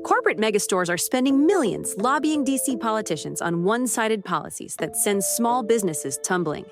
Corporate megastores are spending millions lobbying DC politicians on one-sided policies that send small businesses tumbling.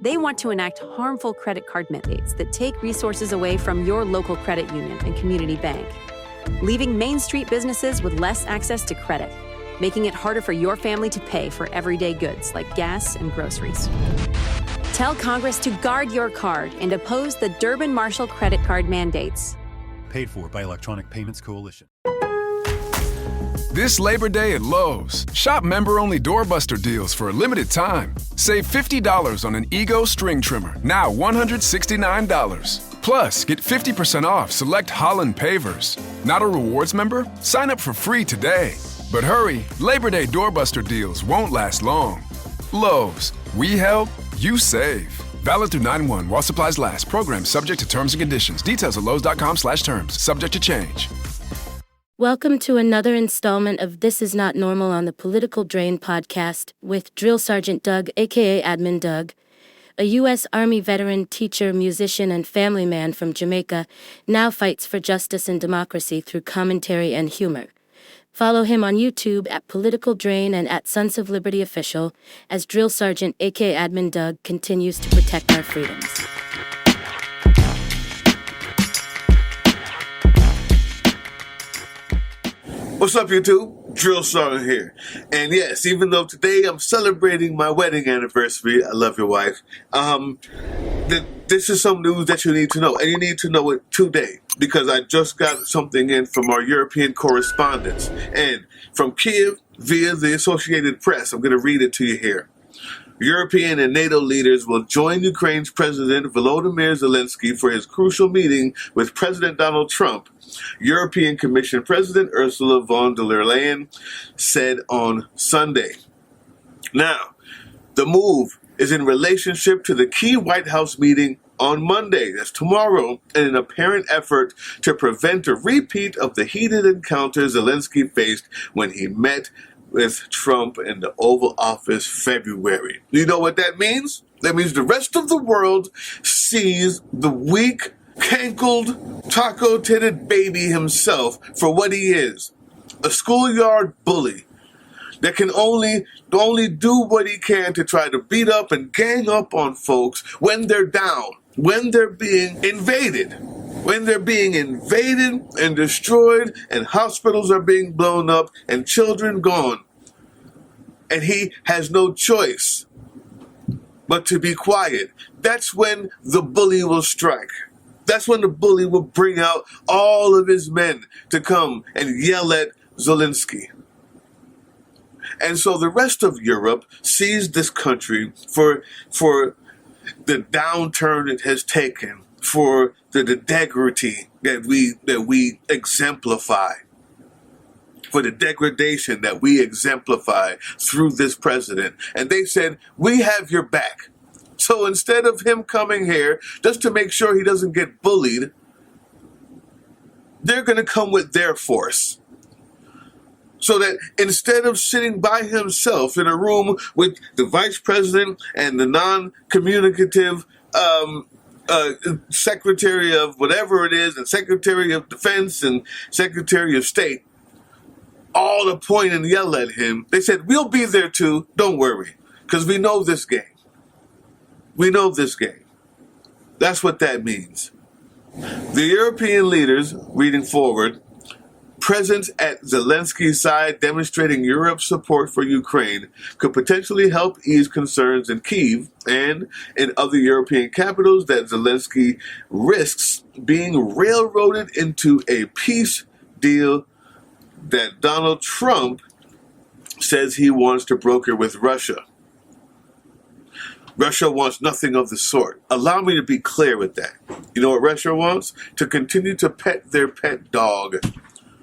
They want to enact harmful credit card mandates that take resources away from your local credit union and community bank, leaving Main Street businesses with less access to credit, making it harder for your family to pay for everyday goods like gas and groceries. Tell Congress to guard your card and oppose the Durbin-Marshall credit card mandates. Paid for by Electronic Payments Coalition. This Labor Day at Lowe's, shop member-only doorbuster deals for a limited time. Save $50 on an Ego string trimmer, now $169. Plus, get 50% off select Holland pavers. Not a rewards member? Sign up for free today. But hurry, Labor Day doorbuster deals won't last long. Lowe's, we help, you save. Valid through 9/1 while supplies last. Program subject to terms and conditions. Details at lowes.com/terms. Subject to change. Welcome to another installment of This Is Not Normal on the Political Drain podcast with Drill Sergeant Doug, aka Admin Doug, a U.S. Army veteran, teacher, musician, and family man from Jamaica, now fights for justice and democracy through commentary and humor. Follow him on YouTube at Political Drain and at Sons of Liberty Official as Drill Sergeant, aka Admin Doug, continues to protect our freedoms. What's up, YouTube? Drill Sergeant here. And yes, even though today I'm celebrating my wedding anniversary, I love your wife, this is some news that you need to know, and you need to know it today, because I just got something in from our European correspondents, and from Kiev via the Associated Press. I'm going to read it to you here. European and NATO leaders will join Ukraine's President Volodymyr Zelensky for his crucial meeting with President Donald Trump, European Commission President Ursula von der Leyen said on Sunday. Now, the move is in relationship to the key White House meeting on Monday, that's tomorrow, in an apparent effort to prevent a repeat of the heated encounter Zelensky faced when he met with Trump in the Oval Office February. You know what that means? That means the rest of the world sees the weak, cankled, taco-titted baby himself for what he is. A schoolyard bully that can only do what he can to try to beat up and gang up on folks when they're down, when they're being invaded. When they're being invaded and destroyed and hospitals are being blown up and children gone. And he has no choice but to be quiet. That's when the bully will strike. That's when the bully will bring out all of his men to come and yell at Zelensky. And so the rest of Europe sees this country for the downturn it has taken, for the degradity that we exemplify, for the degradation that we exemplify through this president. And they said, we have your back. So instead of him coming here just to make sure he doesn't get bullied, they're going to come with their force. So that instead of sitting by himself in a room with the vice president and the non-communicative Secretary of whatever it is, and Secretary of Defense and Secretary of State, all to point and yell at him, they said, we'll be there too, don't worry, because we know this game. We know this game. That's what that means. The European leaders, reading forward, presence at Zelensky's side demonstrating Europe's support for Ukraine could potentially help ease concerns in Kyiv and in other European capitals that Zelensky risks being railroaded into a peace deal that Donald Trump says he wants to broker with Russia. Russia wants nothing of the sort. Allow me to be clear with that. You know what Russia wants? To continue to pet their pet dog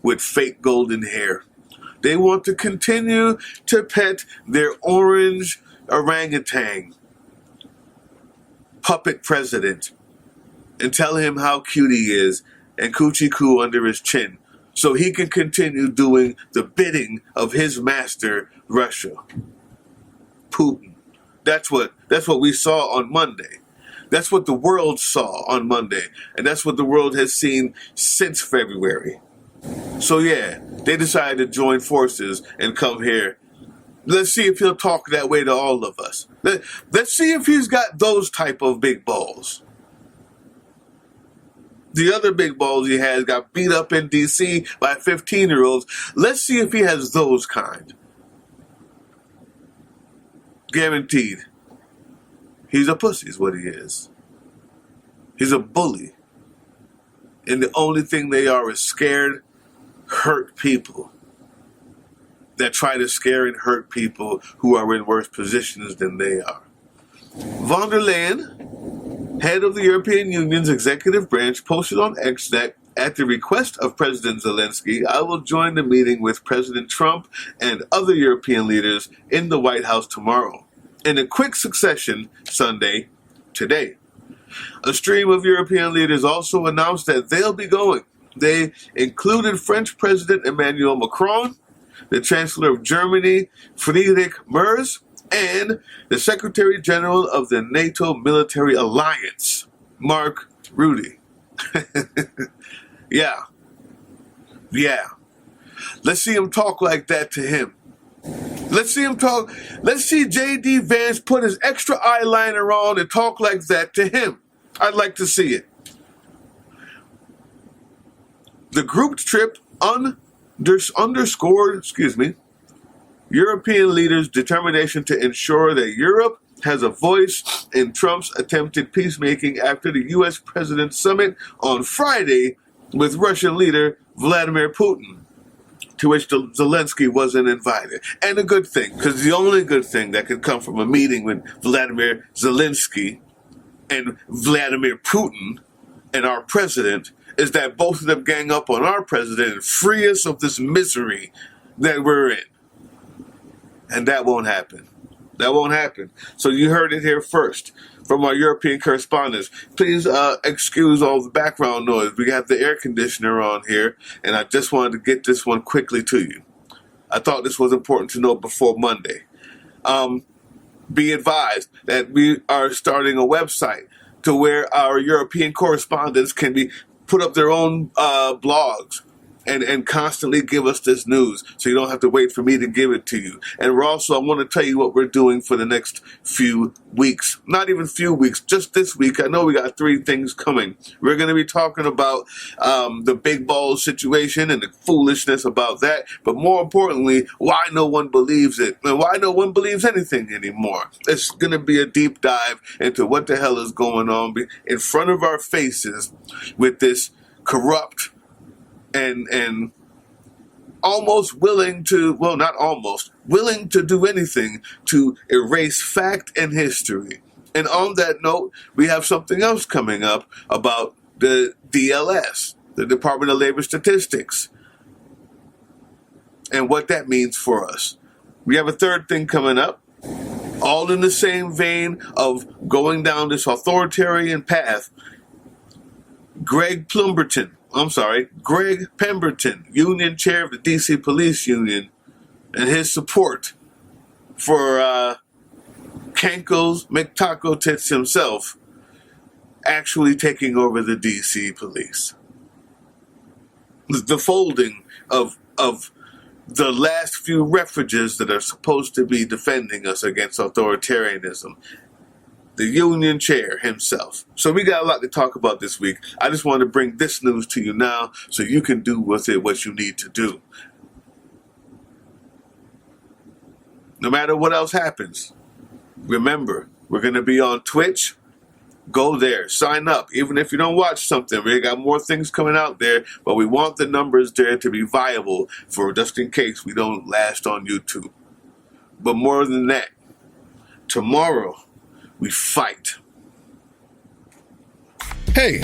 with fake golden hair. They want to continue to pet their orange orangutan puppet president and tell him how cute he is and coochie coo under his chin so he can continue doing the bidding of his master, Russia. Putin. That's what we saw on Monday. That's what the world saw on Monday. And that's what the world has seen since February. So yeah, they decided to join forces and come here. Let's see if he'll talk that way to all of us. Let's see if he's got those type of big balls. The other big balls he has got beat up in D.C. by 15-year-olds. Let's see if he has those kind. Guaranteed. He's a pussy is what he is. He's a bully. And the only thing they are is scared, hurt people that try to scare and hurt people who are in worse positions than they are. Von der Leyen, head of the European Union's executive branch, posted on X that at the request of President Zelensky, I will join the meeting with President Trump and other European leaders in the White House tomorrow. In a quick succession, Sunday, today. A stream of European leaders also announced that they'll be going. They included French President Emmanuel Macron, the Chancellor of Germany, Friedrich Merz, and the Secretary General of the NATO Military Alliance, Mark Rutte. Yeah. Let's see him talk like that to him. Let's see him talk. Let's see J.D. Vance put his extra eyeliner on and talk like that to him. I'd like to see it. The group trip underscored, European leaders' determination to ensure that Europe has a voice in Trump's attempted peacemaking after the U.S. President's summit on Friday with Russian leader Vladimir Putin, to which Zelensky wasn't invited. And a good thing, because the only good thing that could come from a meeting with Vladimir Zelensky and Vladimir Putin and our president is that both of them gang up on our president and free us of this misery that we're in. And that won't happen. That won't happen. So you heard it here first from our European correspondents. Please excuse all the background noise. We have the air conditioner on here, and I just wanted to get this one quickly to you. I thought this was important to know before Monday. Be advised that we are starting a website to where our European correspondents can put up their own blogs and constantly give us this news, so you don't have to wait for me to give it to you. And I want to tell you what we're doing for the next few weeks. Not even few weeks, just this week. I know we got 3 things coming. We're going to be talking about the big balls situation and the foolishness about that, but more importantly, why no one believes it and why no one believes anything anymore. It's going to be a deep dive into what the hell is going on in front of our faces with this corrupt and almost willing to do anything to erase fact and history. And on that note, we have something else coming up about the DLS, the Department of Labor Statistics, and what that means for us. We have a third thing coming up, all in the same vein of going down this authoritarian path. Greg Pemberton, union chair of the D.C. Police Union, and his support for Kankles McTaco Tits himself actually taking over the D.C. police. The folding of the last few refuges that are supposed to be defending us against authoritarianism. The union chair himself. So we got a lot to talk about this week. I just want to bring this news to you now so you can do with it what you need to do. No matter what else happens, remember, we're going to be on Twitch. Go there, sign up. Even if you don't watch something, we got more things coming out there, but we want the numbers there to be viable for just in case we don't last on YouTube. But more than that, tomorrow, we fight. Hey,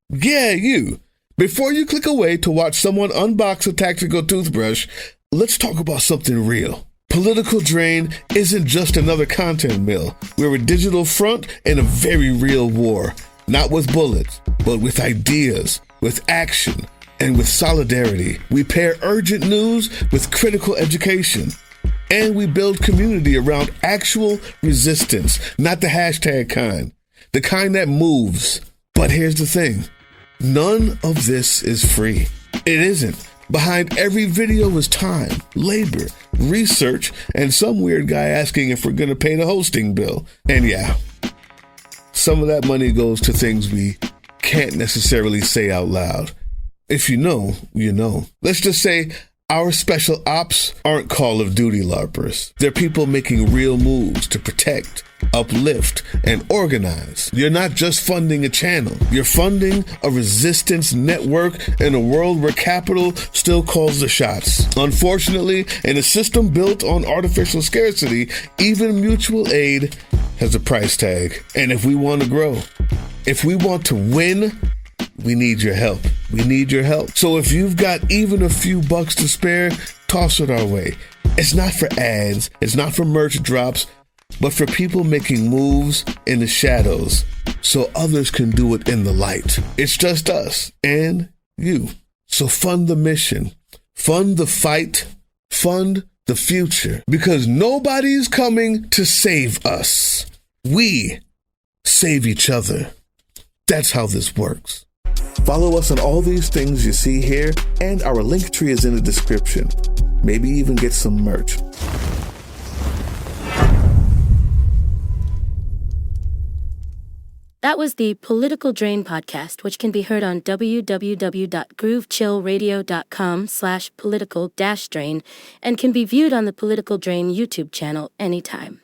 yeah, you. Before you click away to watch someone unbox a tactical toothbrush, let's talk about something real. Political Drain isn't just another content mill. We're a digital front in a very real war. Not with bullets, but with ideas, with action, and with solidarity. We pair urgent news with critical education. And we build community around actual resistance, not the hashtag kind, the kind that moves. But here's the thing. None of this is free. It isn't. Behind every video is time, labor, research, and some weird guy asking if we're going to pay the hosting bill. And yeah, some of that money goes to things we can't necessarily say out loud. If you know, you know. Let's just say our special ops aren't Call of Duty LARPers. They're people making real moves to protect, uplift, and organize. You're not just funding a channel. You're funding a resistance network in a world where capital still calls the shots. Unfortunately, in a system built on artificial scarcity, even mutual aid has a price tag. And if we want to grow, if we want to win, we need your help. We need your help. So if you've got even a few bucks to spare, toss it our way. It's not for ads. It's not for merch drops, but for people making moves in the shadows so others can do it in the light. It's just us and you. So fund the mission, fund the fight, fund the future, because nobody's coming to save us. We save each other. That's how this works. Follow us on all these things you see here, and our link tree is in the description. Maybe even get some merch. That was the Political Drain podcast, which can be heard on www.groovechillradio.com/political-drain and can be viewed on the Political Drain YouTube channel anytime.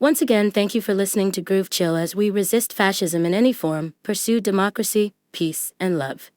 Once again, thank you for listening to Groove Chill as we resist fascism in any form, pursue democracy, peace, and love.